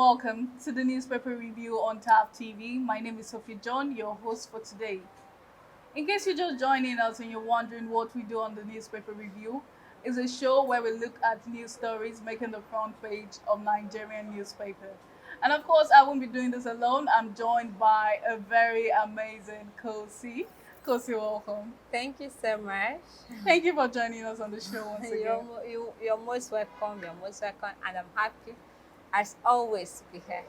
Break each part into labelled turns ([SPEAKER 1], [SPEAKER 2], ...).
[SPEAKER 1] welcome to the newspaper review on TAF TV. My name is Sophie John, your host for today. In case you're just joining us and you're wondering what we do on the newspaper review, is a show where we look at news stories making the front page of Nigerian newspaper. And of course, I won't be doing this alone. I'm joined by a very amazing Kosi. Kosi, welcome.
[SPEAKER 2] Thank you so much.
[SPEAKER 1] Thank you for joining us on the show once
[SPEAKER 2] You're,
[SPEAKER 1] again.
[SPEAKER 2] you're most welcome. You're most welcome, and I'm happy, as always, to be here.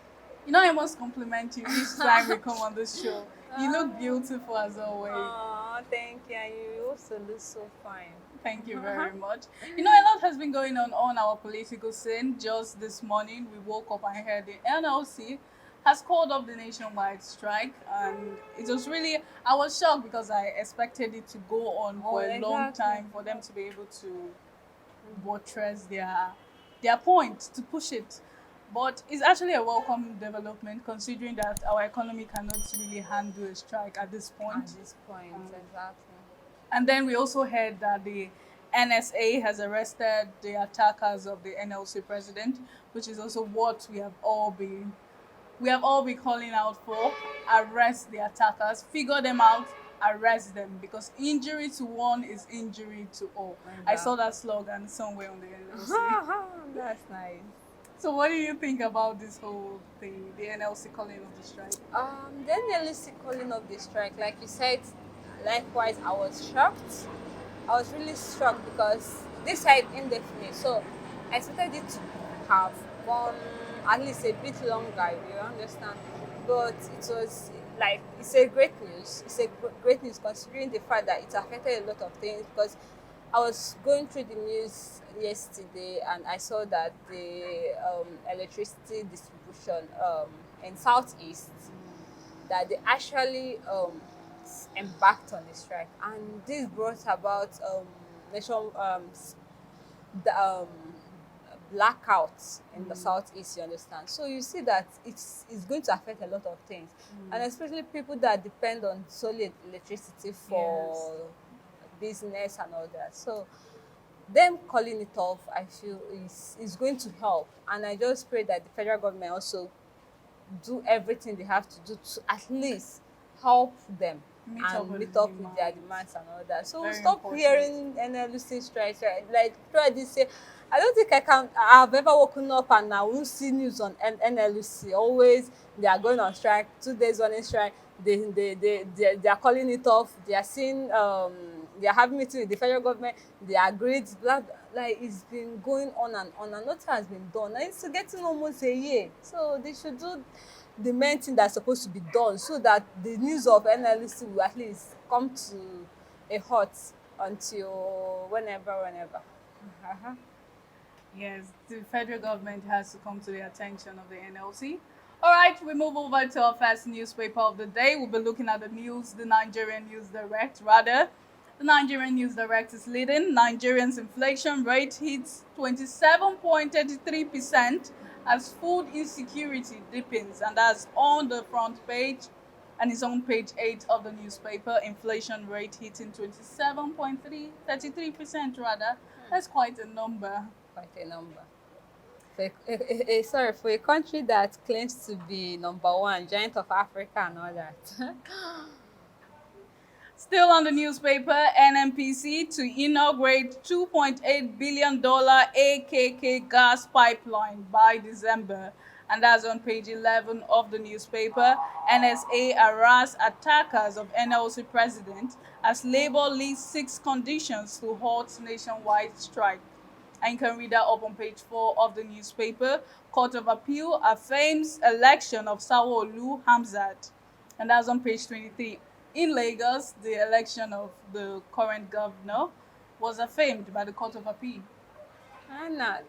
[SPEAKER 1] You know, I must compliment you each time we come on this show. You look beautiful as always.
[SPEAKER 2] Oh, thank you. And you also look so fine.
[SPEAKER 1] Thank you very much. You know, a lot has been going on our political scene. Just this morning, we woke up and heard the NLC has called off the nationwide strike, and it was really, I was shocked because I expected it to go on for a long time for them to be able to buttress their point, to push it. But it's actually a welcome development considering that our economy cannot really handle a strike at this point.
[SPEAKER 2] At this point, exactly.
[SPEAKER 1] And then we also heard that the NSA has arrested the attackers of the NLC president, which is also what we have all been calling out for. Arrest the attackers, figure them out, arrest them, because injury to one is injury to all. I saw that slogan somewhere on the NLC.
[SPEAKER 2] That's nice.
[SPEAKER 1] So what do you think about this whole thing, the NLC calling of the strike?
[SPEAKER 2] The NLC calling of the strike, like you said, likewise, I was shocked. I was really shocked because this had indefinite, so I expected it to have gone at least a bit longer, you understand? But it was like, it's a great news. It's a great news considering the fact that it affected a lot of things, because I was going through the news yesterday and I saw that the electricity distribution in Southeast, that they actually embarked on the strike, and this brought about blackouts in the Southeast, you understand? So you see that it's going to affect a lot of things, and especially people that depend on solid electricity for business and all that. So them calling it off, I feel, is going to help, and I just pray that the federal government also do everything they have to do to at least help them meet up with their demands and all that. So stop hearing NLC strikes. Like try this say, I don't think I've ever woken up and I won't see news on NLC. Always they are going on strike, 2 days on a strike. They are calling it off. They are seeing they are having meeting with the federal government. They agreed. Blah, blah, like it's been going on and nothing has been done. And it's getting almost a year. So they should do the main thing that's supposed to be done, so that the news of NLC will at least come to a halt until whenever.
[SPEAKER 1] Yes, the federal government has to come to the attention of the NLC. All right, we move over to our first newspaper of the day. We'll be looking at the news, the Nigerian News Direct, rather. The Nigerian News Direct is leading. Nigerians' inflation rate hits 27.33% as food insecurity deepens, and that's on the front page, and it's on page 8 of the newspaper. Inflation rate hitting 27.33% rather. That's quite a number.
[SPEAKER 2] Quite a number. Sorry, for a country that claims to be number one, giant of Africa and all that.
[SPEAKER 1] Still on the newspaper, NNPC to inaugurate $2.8 billion AKK gas pipeline by December. And that's on page 11 of the newspaper. NSA harass attackers of NLC president as Labour lists 6 conditions to halt nationwide strike. And you can read that up on page 4 of the newspaper. Court of Appeal affirms election of Sanwo-Olu Hamzat. And that's on page 23. In Lagos, the election of the current governor was affirmed by the Court of Appeal.
[SPEAKER 2] I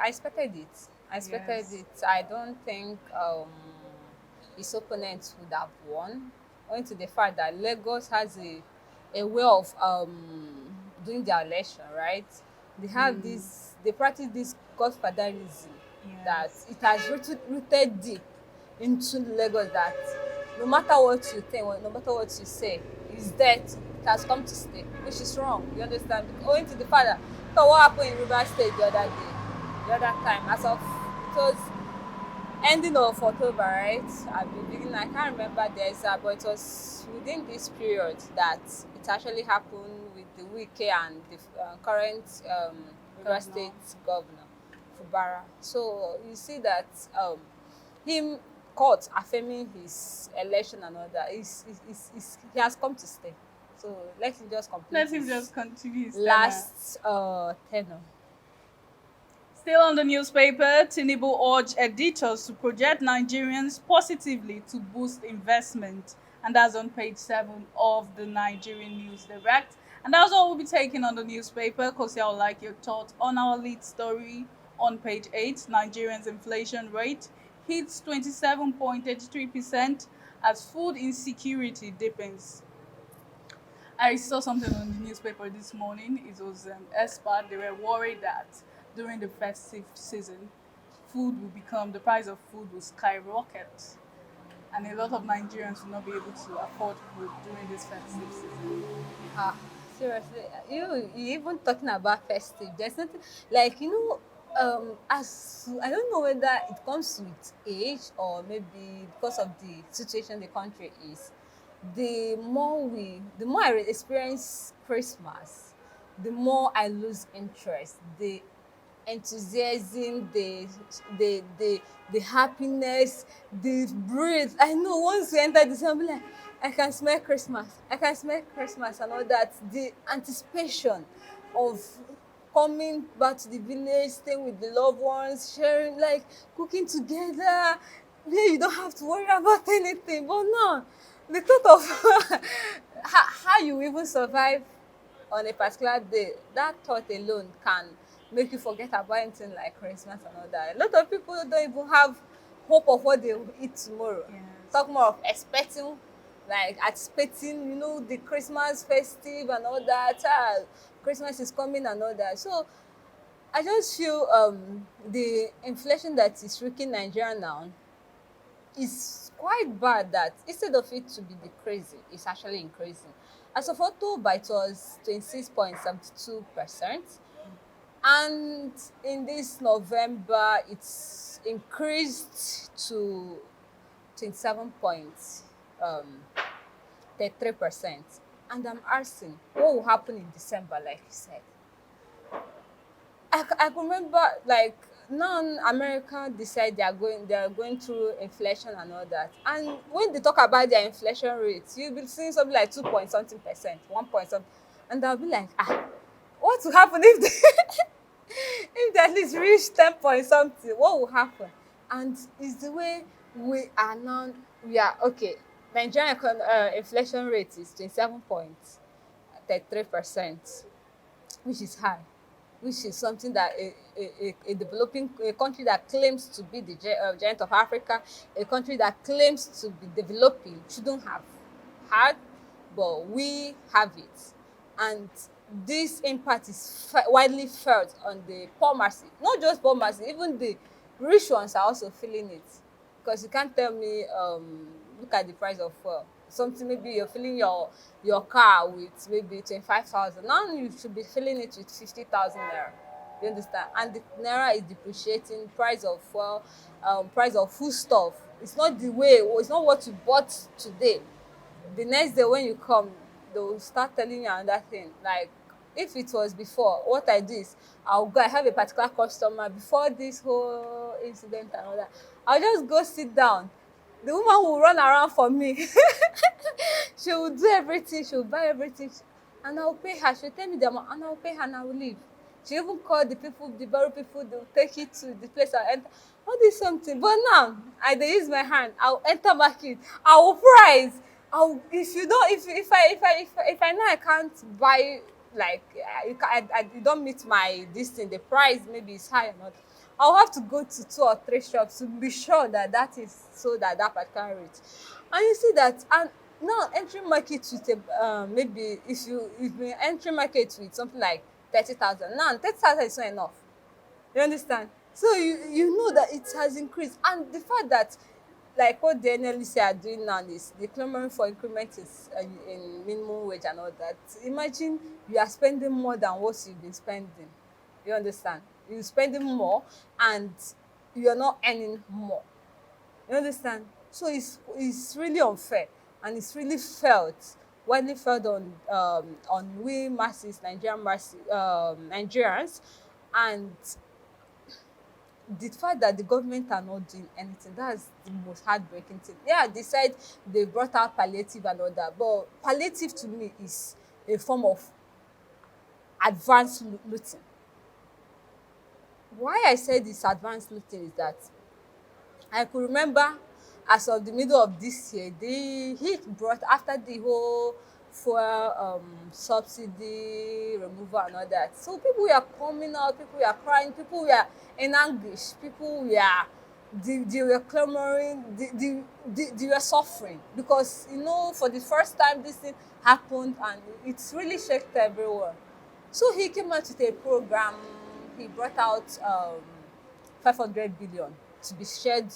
[SPEAKER 2] expected it. I expected it. I don't think his opponents would have won, owing to the fact that Lagos has a way of doing their election, right? They have this, they practice this godfatherism, that it has rooted deep into Lagos, that no matter what you think, no matter what you say, is that it has come to stay, which is wrong. You understand? Owing to the fact that, so what happened in River State the other time, as of, it was ending of October, right? At the beginning, I can't remember the exact, but it was within this period that it actually happened with the Wike and the current River
[SPEAKER 1] Governor.
[SPEAKER 2] State governor, Fubara. So you see that him court affirming his election and all that he has come to stay. So let him just complete
[SPEAKER 1] Let him
[SPEAKER 2] his
[SPEAKER 1] just continue his tenure.
[SPEAKER 2] last tenure.
[SPEAKER 1] Still on the newspaper, Tinubu urged editors to project Nigerians positively to boost investment. And that's on page 7 of the Nigerian News Direct. And that's all we'll be taking on the newspaper because I would like your thoughts on our lead story on page 8. Nigerians' inflation rate hits 27.83% as food insecurity deepens. I saw something on the newspaper this morning. It was expert. They were worried that during the festive season, the price of food will skyrocket, and a lot of Nigerians will not be able to afford food during this festive season.
[SPEAKER 2] Ah, seriously, you even talking about festive. There's nothing like as I don't know whether it comes with age or maybe because of the situation the country is. The more I experience Christmas, the more I lose interest. The enthusiasm, the happiness, the breeze. I know once we enter December, like I can smell Christmas. I can smell Christmas and all that. The anticipation of coming back to the village, staying with the loved ones, sharing, like cooking together. Where you don't have to worry about anything. But no, the thought of how you even survive on a particular day, that thought alone can make you forget about anything like Christmas and all that. A lot of people don't even have hope of what they will eat tomorrow.
[SPEAKER 1] Yes.
[SPEAKER 2] Talk more of expecting, like anticipating, the Christmas festive and all that. Christmas is coming and all that. So I just feel the inflation that is wreaking Nigeria now is quite bad, that instead of it to be decreasing, it's actually increasing. As of October, it was 26.72%. And in this November, it's increased to 27.33%. And I'm asking, what will happen in December, like you said? I can remember, like, now America decide they are going through inflation and all that. And when they talk about their inflation rates, you'll be seeing something like 2 point something percent, 1 point something. And they'll be like, what will happen if they if they at least reach 10 point something? What will happen? And it's the way we are now. We are okay. Nigerian inflation rate is 27.33%, which is high, which is something that a developing a country that claims to be the giant of Africa, a country that claims to be developing shouldn't have had, but we have it. And this impact is widely felt on the poor masses. Not just poor masses, even the rich ones are also feeling it. Because you can't tell me, look at the price of fuel. Something, maybe you're filling your car with maybe 25,000. Now you should be filling it with 50,000 naira. You understand? And the naira is depreciating. Price of fuel, price of food stuff. It's not the way. It's not what you bought today. The next day when you come, they will start telling you another thing. Like, if it was before, what I do is I have a particular customer before this whole incident and all that. I'll just go sit down. The woman will run around for me. She will do everything, she will buy everything, and I will pay her. She will tell me the amount, and I will pay her, and I will leave. She even call the people, the borrow people, they will take it to the place I enter. All this something. But now I dey use my hand. I will enter market. I will price. I will, if you don't, if I know I can't buy, like, you don't meet my this thing, the price maybe is high or not, I'll have to go to 2 or 3 shops to be sure that that is sold at that particular rate. And you see that, and now entering market with a maybe if you enter market with something like 30,000, now 30,000 is not enough. You understand? So you know that it has increased, and the fact that, like what the NLC are doing now, is the clamoring for increment is in minimum wage and all that. Imagine you are spending more than what you've been spending. You understand? You're spending more and you're not earning more. You understand? So it's really unfair, and it's really felt, widely felt on we masses, Nigerians, and the fact that the government are not doing anything, that's the most heartbreaking thing. Yeah, they said they brought out palliative and all that, but palliative to me is a form of advanced looting. Why I said it's advanced looting is that I could remember as of the middle of this year, the heat brought after the whole fuel subsidy removal and all that. So people were coming out, people were crying, people were in anguish, people were they were clamoring, they were suffering because for the first time this thing happened and it's really shocked everyone. So he came out with a program. He brought out 500 billion to be shared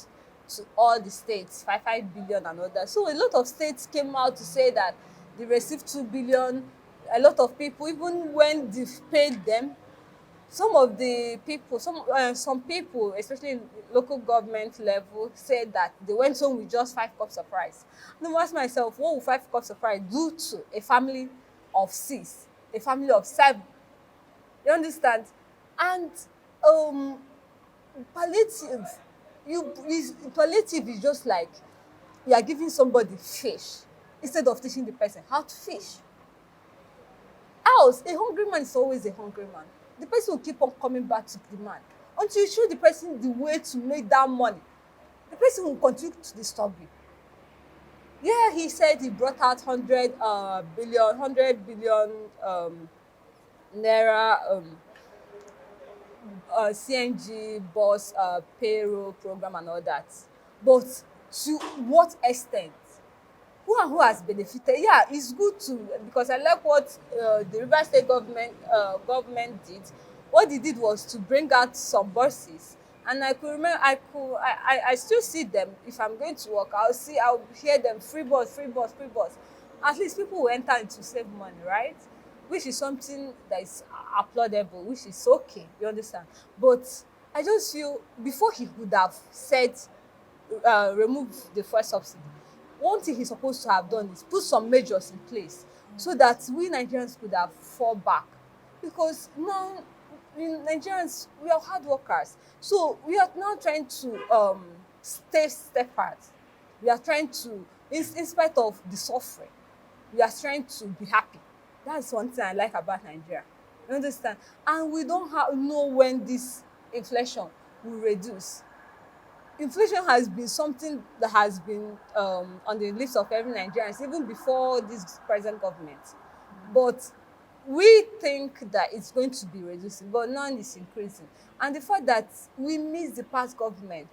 [SPEAKER 2] to all the states, 5 billion and others. So a lot of states came out to say that they received 2 billion. A lot of people, even when they've paid them, some of the people, some people, especially in local government level, said that they went home with just 5 cups of rice. And I asked myself, what will 5 cups of rice do to a family of 6, a family of 7? You understand? And um palliative, palliative is just like you are giving somebody fish instead of teaching the person how to fish. Else, a hungry man is always a hungry man. The person will keep on coming back to the man until you show the person the way to make that money. The person will continue to disturb you. Yeah, he said he brought out 100 billion naira CNG bus payroll program and all that. But to what extent? Who and who has benefited? Yeah, it's good to, because I like what the River State government did. What they did was to bring out some buses, and I could remember, I still see them. If I'm going to work, I'll hear them, free bus, free bus, free bus. At least people will enter it to save money, right? Which is something that is applaudable, which is okay. You understand? But I just feel before he would have said remove the fuel subsidy, one thing he's supposed to have done is put some measures in place so that we Nigerians could have fall back. Because now, Nigerians, we are hard workers. So we are now trying to stay steadfast. We are trying to, in spite of the suffering, we are trying to be happy. That's one thing I like about Nigeria. You understand? And we don't know when this inflation will reduce. Inflation has been something that has been on the lips of every Nigerian even before this present government. But we think that it's going to be reducing, but none is increasing. And the fact that we miss the past government,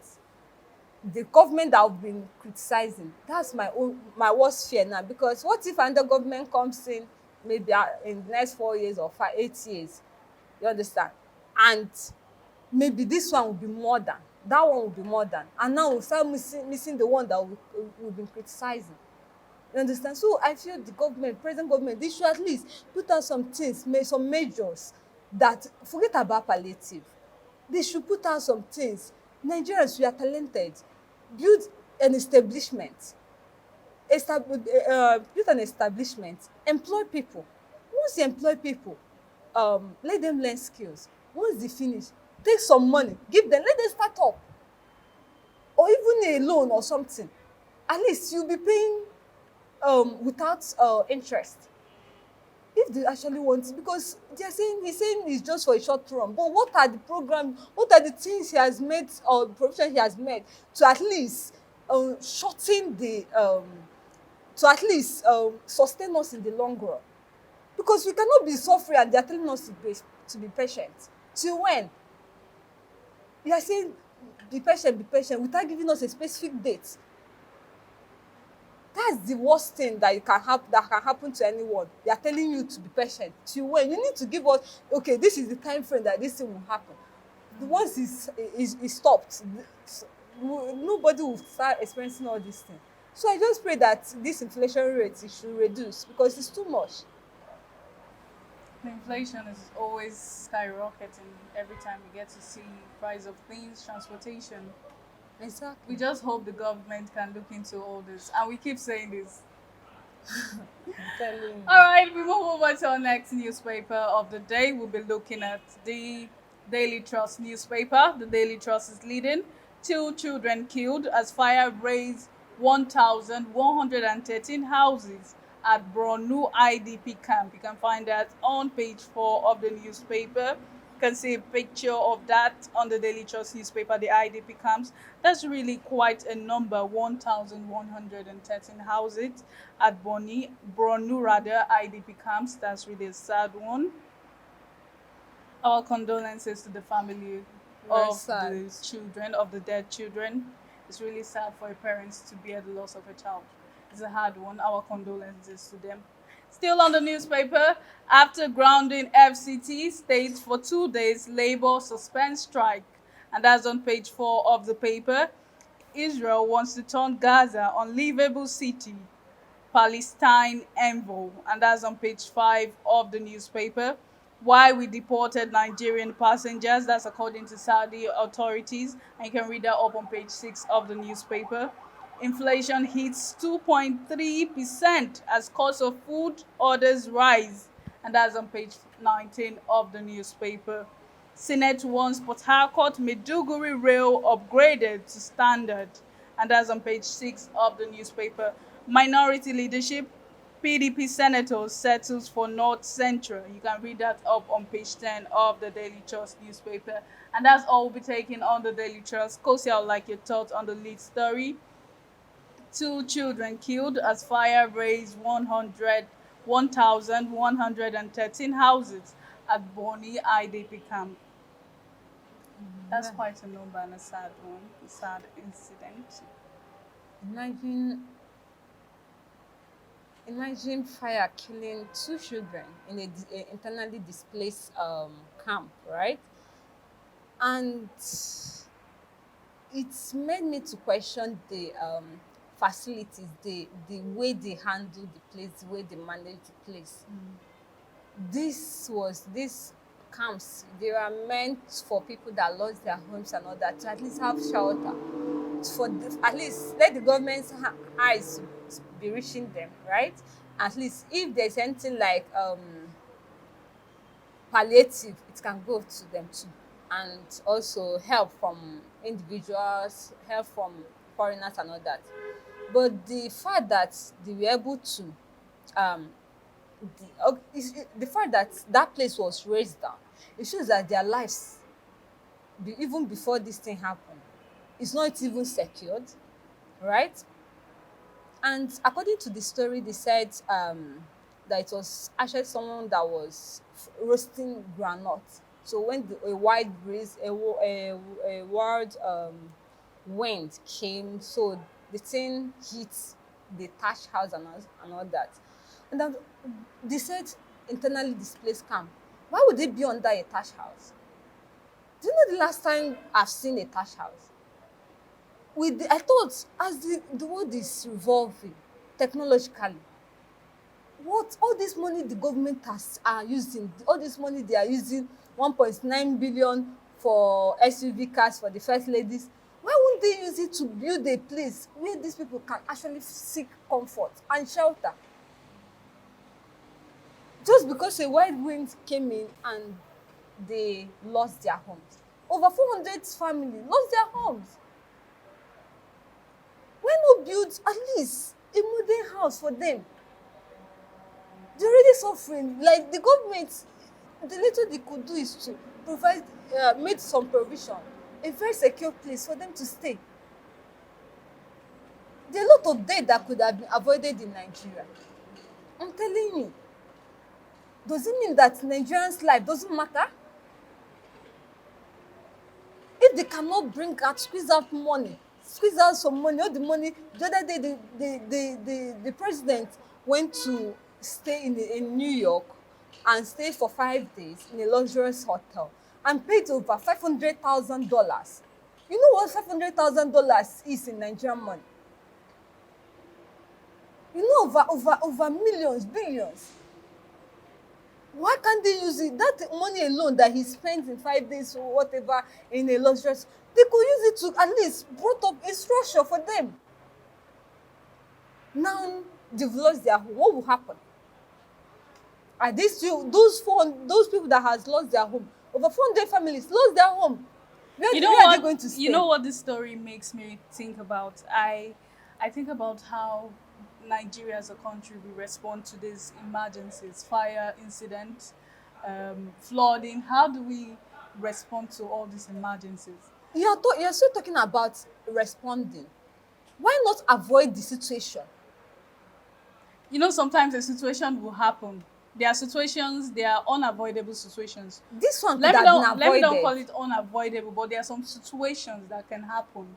[SPEAKER 2] the government that I've been criticizing, that's my worst fear now. Because what if another government comes in maybe in the next 4 years or 8 years? You understand? And maybe this one will be more than, that one will be more than, and now we'll start missing the one that we've been criticizing. You understand? So I feel the government, present government, they should at least put out some things, some measures that, forget about palliative. They should put out some things. Nigerians, we are talented. Build an establishment. Build an establishment. Employ people. Once you employ people, let them learn skills. Once they finish, take some money, give them, let them start up. Or even a loan or something. At least you'll be paying without interest. If they actually want it, because he's saying it's just for a short run. But what are the programs, what are the things he has made, or provision he has made to at least shorten the to at least sustain us in the long run? Because we cannot be suffering and they are telling us to be patient. Till when? You are saying be patient without giving us a specific date. That's the worst thing that can happen to anyone. They are telling you to be patient. Till when? You need to give us, okay, this is the time frame that this thing will happen. Once it's stopped, nobody will start experiencing all these things. So I just pray that this inflation rate should reduce because it's too much.
[SPEAKER 1] The inflation is always skyrocketing every time we get to see price of things, transportation.
[SPEAKER 2] Exactly.
[SPEAKER 1] We just hope the government can look into all this, and we keep saying this.
[SPEAKER 2] I'm telling
[SPEAKER 1] All
[SPEAKER 2] you.
[SPEAKER 1] right, we move over to our next newspaper of the day. We'll be looking at the Daily Trust newspaper. The Daily Trust is leading. Two children killed as fire razed 1,113 houses at Bronu IDP camp. You can find that on page 4 of the newspaper. You can see a picture of that on the Daily Trust newspaper, the IDP camps. That's really quite a number, 1,113 houses at Bronu rather, IDP camps. That's really a sad one. Our condolences to the family
[SPEAKER 2] Very
[SPEAKER 1] of
[SPEAKER 2] sad.
[SPEAKER 1] the children, of the dead children. It's really sad for a parent to bear the loss of a child. It's a hard one. Our condolences to them. Still on the newspaper, after grounding FCT, states for 2 days, Labour suspends strike. And that's on page 4 of the paper. Israel wants to turn Gaza unlivable city. Palestine envoy, and that's on page 5 of the newspaper. Why we deported Nigerian passengers, that's according to Saudi authorities, and you can read that up on page 6 of the newspaper. Inflation hits 2.3% as cost of food orders rise, and that's on page 19 of the newspaper. Senate wants Port Harcourt Maiduguri Rail upgraded to standard, and that's on page 6 of the newspaper. Minority leadership, PDP senator settles for North Central. You can read that up on page 10 of the Daily Trust newspaper. And that's all we'll be taking on the Daily Trust. Kosi, I would like your thoughts on the lead story. Two children killed as fire razed 1,113 houses at Boni IDP camp. That's
[SPEAKER 2] Yeah.
[SPEAKER 1] quite a number and a sad one, a sad incident.
[SPEAKER 2] Imagine, imagine fire killing two children in a internally displaced camp, right? And it's made me to question the facilities, the way they handle the place, the way they manage the place. This camps, they were meant for people that lost their homes and all that, to at least have shelter, at least let the government's eyes be reaching them, right? At least if there's anything like palliative, it can go to them too, and also help from individuals, help from foreigners and all that. But the fact that they were able to um the fact that that place was raised down, it shows that their lives, even before this thing happened, is not even secured, right? And according to the story, they said that it was actually someone that was roasting groundnut. So when a wide breeze, a wild wind came, so the thing hit the thatch house and all that. And then they said internally displaced camp. Why would they be under a thatch house? Do you know the last time I've seen a thatch house? I thought as the world is revolving technologically, what all this money the government are using, all this money they are using, 1.9 billion for SUV cars for the first ladies, why won't they use it to build a place where these people can actually seek comfort and shelter? Just because a wild wind came in and they lost their homes. Over 400 families lost their homes. Why not build at least a modern house for them? They're already suffering. Like the government, the little they could do is to provide, make some provision, a very secure place for them to stay. There are a lot of death that could have been avoided in Nigeria. I'm telling you. Does it mean that Nigerians' life doesn't matter? If they cannot squeeze out money, squeeze out some money, all the money. The other day, the president went to stay in New York and stay for 5 days in a luxurious hotel and paid over $500,000. You know what $500,000 is in Nigerian money? You know, over millions, billions. Why can't they use it? That money alone that he spends in 5 days or whatever in a luxurious, they could use it to at least brought up a structure for them. Now they've lost their home. What will happen? Are they still those people that has lost their home? Over 400 families lost their home.
[SPEAKER 1] You know
[SPEAKER 2] Where are they
[SPEAKER 1] what?
[SPEAKER 2] going to
[SPEAKER 1] You
[SPEAKER 2] stay?
[SPEAKER 1] know what this story makes me think about? I think about how Nigeria as a country will respond to these emergencies, fire incidents, flooding. How do we respond to all these emergencies?
[SPEAKER 2] You're still talking about responding. Why not avoid the situation?
[SPEAKER 1] You know, sometimes a situation will happen. There are situations, there are unavoidable situations.
[SPEAKER 2] This one could
[SPEAKER 1] Let me
[SPEAKER 2] have been
[SPEAKER 1] don't let me don't
[SPEAKER 2] avoided.
[SPEAKER 1] call it unavoidable, but there are some situations that can happen.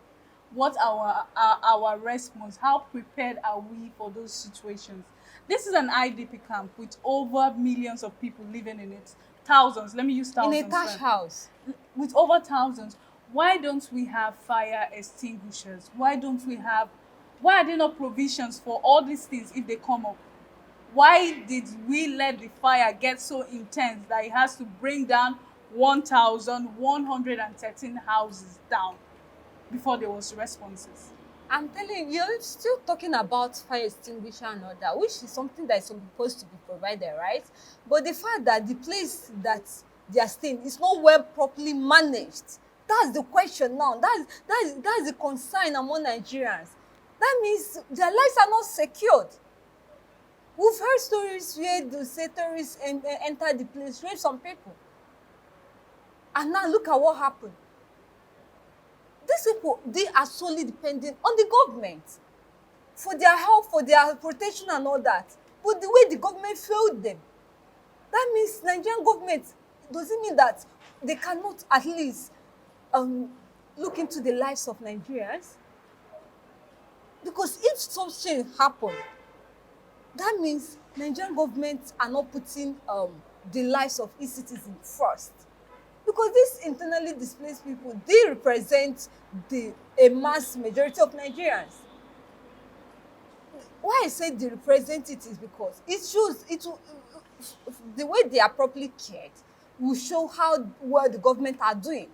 [SPEAKER 1] What our response? How prepared are we for those situations? This is an IDP camp with over millions of people living in it. Thousands. Let me use
[SPEAKER 2] In a
[SPEAKER 1] thousands.
[SPEAKER 2] thatch house.
[SPEAKER 1] With over thousands. Why don't we have fire extinguishers? Why are there not provisions for all these things if they come up? Why did we let the fire get so intense that it has to bring down 1,113 houses down before there was responses?
[SPEAKER 2] I'm telling you, you're still talking about fire extinguisher and all that, which is something that is supposed to be provided, right? But the fact that the place that they are staying is not well properly managed, that's the question now. That's the concern among Nigerians. That means their lives are not secured. We've heard stories where the say terrorists enter the place, rape some people. And now look at what happened. These people, they are solely dependent on the government for their help, for their protection and all that. But the way the government failed them, that means Nigerian government, does it mean that they cannot at least look into the lives of Nigerians? Because if something happen, that means Nigerian government are not putting the lives of its citizens first. Because these internally displaced people, they represent a mass majority of Nigerians. Why I say they represent it is because it shows the way they are properly cared will show how well the government are doing.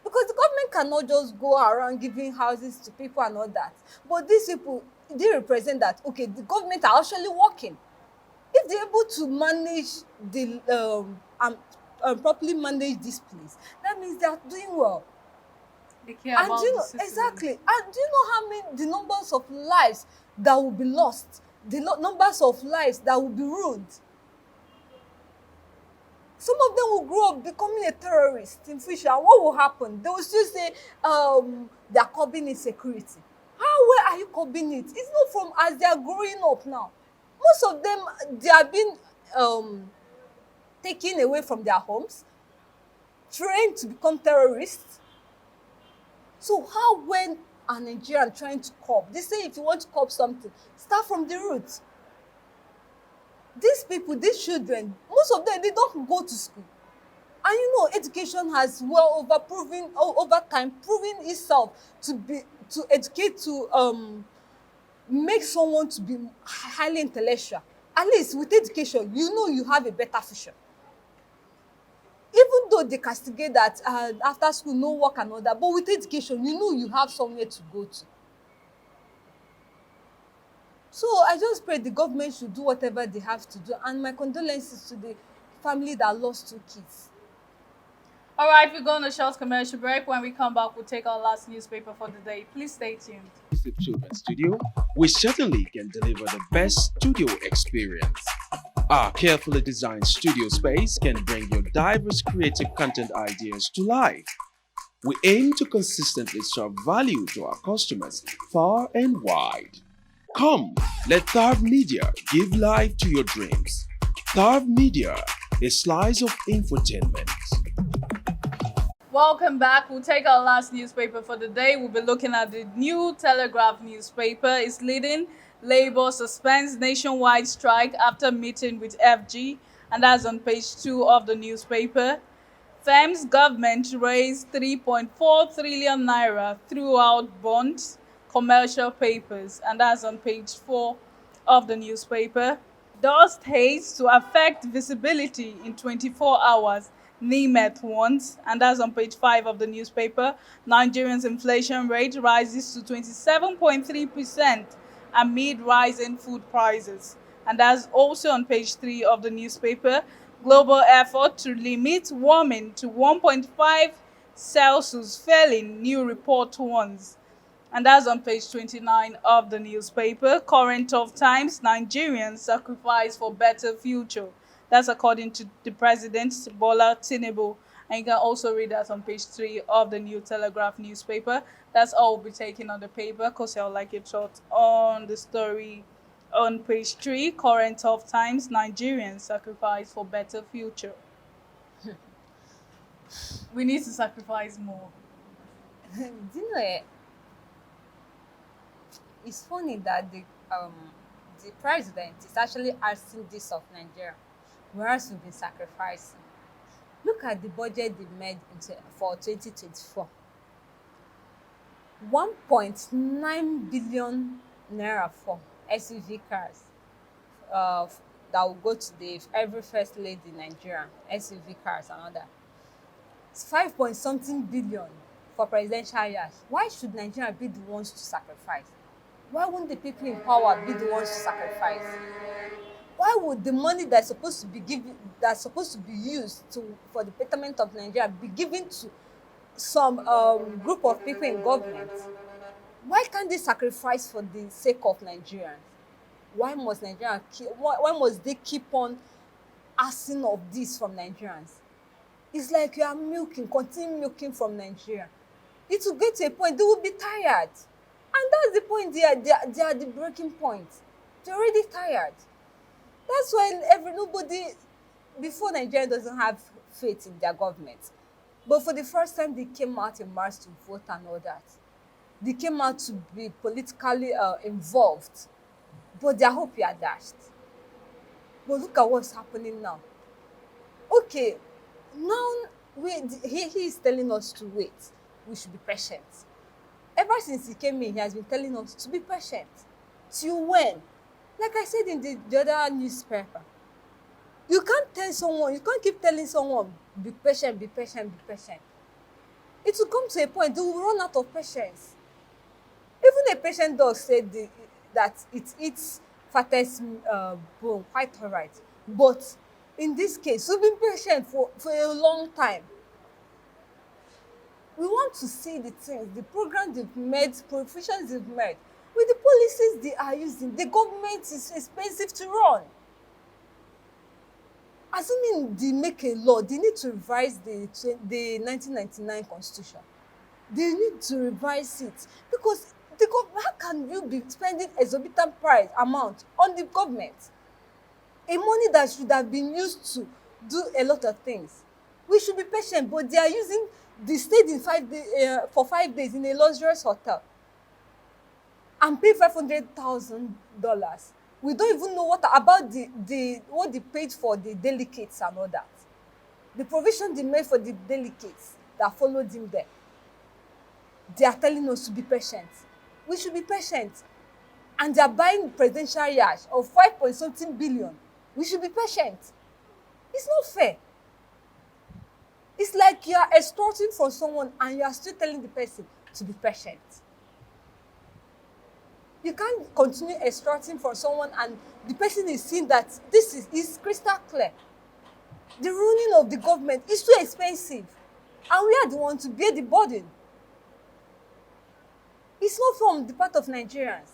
[SPEAKER 2] Because the government cannot just go around giving houses to people and all that. But these people, they represent that, okay, the government are actually working. If they're able to manage properly manage this place, that means they are doing well.
[SPEAKER 1] They care
[SPEAKER 2] And
[SPEAKER 1] about
[SPEAKER 2] do you
[SPEAKER 1] the
[SPEAKER 2] know
[SPEAKER 1] citizens.
[SPEAKER 2] exactly? And do you know how many the numbers of lives that will be lost, numbers of lives that will be ruined? Some of them will grow up becoming a terrorist in future. And what will happen? They will still say they are curbing insecurity. How well are you curbing it? It's not from as they are growing up now. Most of them, they are being taken away from their homes, trained to become terrorists. So how when a Nigerian trying to curb? They say if you want to curb something, start from the roots. These people, these children, most of them, they don't go to school. And you know, education has over time proven itself to educate, to make someone to be highly intellectual. At least with education, you know you have a better future. Even though they castigate that after school no work and all that, but with education you know you have somewhere to go to. So I just pray the government should do whatever they have to do, and my condolences to the family that lost 2 kids.
[SPEAKER 1] All right, we're going to a short commercial break. When we come back, we'll take our last newspaper for the day. Please stay tuned.
[SPEAKER 3] Exclusive children's studio, we certainly can deliver the best studio experience. Our carefully designed studio space can bring your diverse creative content ideas to life. We aim to consistently serve value to our customers far and wide. Come, let Tharv Media give life to your dreams. Tharv Media, a slice of infotainment.
[SPEAKER 1] Welcome back. We'll take our last newspaper for the day. We'll be looking at the New Telegraph newspaper. It's leading Labour suspends nationwide strike after meeting with FG, and that's on page 2 of the newspaper. Firm's government raised 3.4 trillion naira throughout bonds, commercial papers, and that's on page 4 of the newspaper. Dust haze to affect visibility in 24 hours, NIMET warns, and that's on page 5 of the newspaper. Nigeria's inflation rate rises to 27.3% amid rising food prices. And that's also on page 3 of the newspaper. Global effort to limit warming to 1.5 Celsius failing, new report warns. And that's on page 29 of the newspaper. Current of times, Nigerians sacrifice for better future. That's according to the president, Bola Tinubu. And you can also read that on page 3 of the New Telegraph newspaper. That's all we'll be taking on the paper because I'll like it short on the story on page 3. Current of times, Nigerians sacrifice for better future. We need to sacrifice more.
[SPEAKER 2] Do you know, it's funny that the president is actually asking this of Nigeria, whereas we've been sacrificing. Look at the budget they made for 2024. 1.9 billion naira for SUV cars that will go to every first lady in Nigeria, SUV cars and all that. It's 5 point something billion for presidential yacht. Why should Nigeria be the ones to sacrifice? Why won't the people in power be the ones to sacrifice? Why would the money that's supposed to be used for the betterment of Nigeria be given to some group of people in government? Why can't they sacrifice for the sake of Nigerians? Why must they keep on asking of this from Nigerians? It's like you are continue milking from Nigeria. It will get to a point they will be tired. And that's the point. They are the breaking point. They're already tired. That's why nobody before Nigeria doesn't have faith in their government. But for the first time, they came out in March to vote and all that. They came out to be politically involved. But their hope are dashed. But look at what's happening now. Okay, now he is telling us to wait. We should be patient. Ever since he came in, he has been telling us to be patient. Till when? Like I said in the other newspaper, you can't keep telling someone, be patient, be patient, be patient. It will come to a point they will run out of patience. Even a patient dog said that it eats fattest bone, quite all right. But in this case, we've been patient for a long time. We want to see the things, the programs they've made, provisions they've made, with the policies they are using. The government is expensive to run. Assuming they make a law, they need to revise the 1999 constitution. They need to revise it because how can you be spending exorbitant amount on the government? A money that should have been used to do a lot of things. We should be patient, but they are using the stayed in for 5 days in a luxurious hotel and pay $500,000. We don't even know what they paid for the delegates and all that. The provision they made for the delegates that followed him there. They are telling us to be patient. We should be patient. And they are buying presidential yacht of 5 point something billion. We should be patient. It's not fair. It's like you are extorting from someone and you are still telling the person to be patient. You can't continue extorting from someone and the person is seeing that this is crystal clear. The ruling of the government is too expensive and we are the ones to bear the burden. It's not from the part of Nigerians.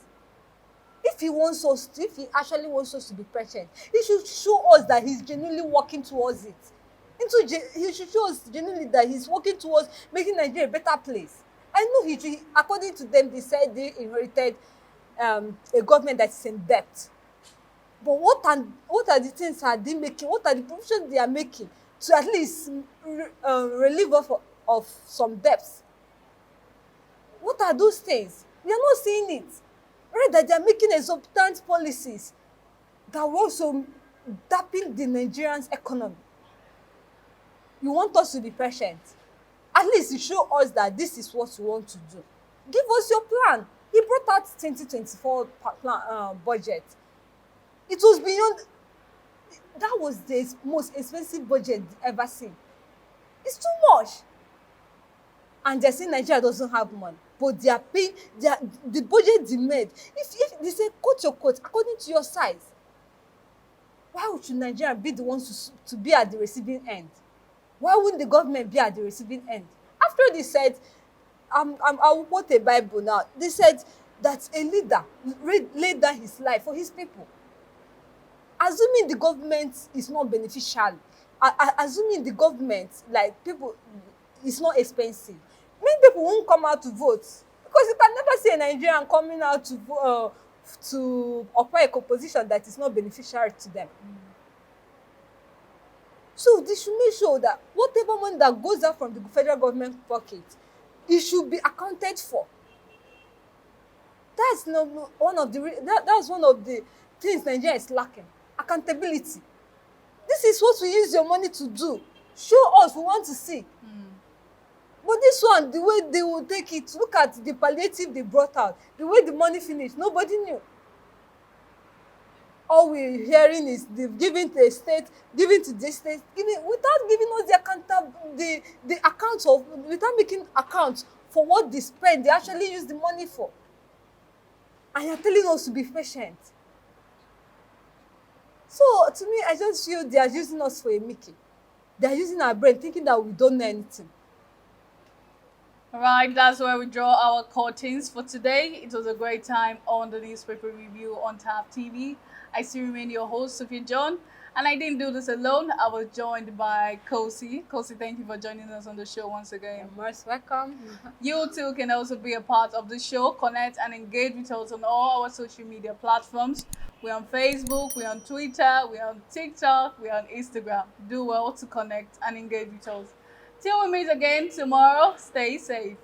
[SPEAKER 2] If he actually wants us to be patient, he should show us that he's genuinely working towards it. He should show us genuinely that he's working towards making Nigeria a better place. I know according to them, they said they inherited a government that is in debt. But what are the things are they making? What are the provisions they are making to at least relieve us of some debts? What are those things? We are not seeing it. Rather, they are making exorbitant policies that will also dampen the Nigerians' economy. You want us to be patient. At least you show us that this is what you want to do. Give us your plan. He brought out 2024 budget. It was beyond That was the most expensive budget ever seen. It's too much. And they're saying Nigeria doesn't have money, but they are paying the budget they made. If they say cut your coat according to your size, why should Nigeria be the ones to be at the receiving end? Why wouldn't the government be at the receiving end? After they said, I will quote a Bible now. They said that a leader laid down his life for his people. Assuming the government is not beneficial, assuming the government, like people, is not expensive, many people won't come out to vote, because you can never see a Nigerian coming out to occupy a position that is not beneficial to them. So they should make sure that whatever money that goes out from the federal government pocket, it should be accounted for. That's one of the things Nigeria is lacking. Accountability. This is what we use your money to do. Show us, we want to see. But this one, the way they will take it, look at the palliative they brought out, the way the money finished, nobody knew. All we're hearing is they've given to a state, giving to this state, without giving us the accounts of, without making accounts for what they spend, they actually use the money for. And you're telling us to be patient. So to me, I just feel they are using us for a Mickey. They are using our brain, thinking that we don't know anything.
[SPEAKER 1] Right, that's where we draw our curtains for today. It was a great time on the newspaper review on TAP TV. I still remain your host, Sophia John, and I didn't do this alone. I was joined by Kosi. Kosi, thank you for joining us on the show once again.
[SPEAKER 2] You're most welcome.
[SPEAKER 1] You too can also be a part of the show. Connect and engage with us on all our social media platforms. We're on Facebook, we're on Twitter, we're on TikTok, we're on Instagram. Do well to connect and engage with us. Till we meet again tomorrow, stay safe.